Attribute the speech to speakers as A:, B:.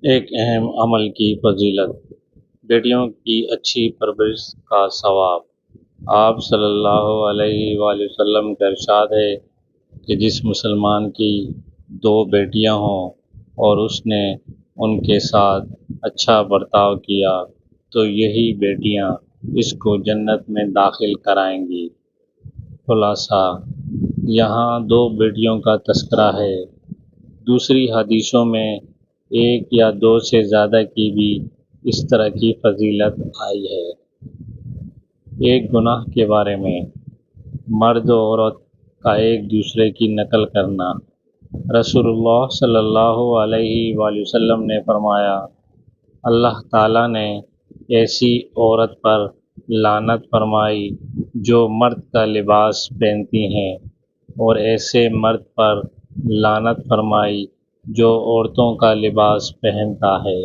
A: ایک اہم عمل کی فضیلت، بیٹیوں کی اچھی پرورش کا ثواب۔ آپ صلی اللہ علیہ وآلہ وسلم کا ارشاد ہے کہ جس مسلمان کی 2 بیٹیاں ہوں اور اس نے ان کے ساتھ اچھا برتاؤ کیا تو یہی بیٹیاں اس کو جنت میں داخل کرائیں گی۔ خلاصہ، یہاں 2 بیٹیوں کا تذکرہ ہے۔ دوسری حدیثوں میں 1 یا 2 سے زیادہ کی بھی اس طرح کی فضیلت آئی ہے۔ ایک گناہ کے بارے میں، مرد و عورت کا ایک دوسرے کی نقل کرنا۔ رسول اللہ صلی اللہ علیہ وآلہ وسلم نے فرمایا، اللہ تعالیٰ نے ایسی عورت پر لعنت فرمائی جو مرد کا لباس پہنتی ہیں، اور ایسے مرد پر لعنت فرمائی جو عورتوں کا لباس پہنتا ہے۔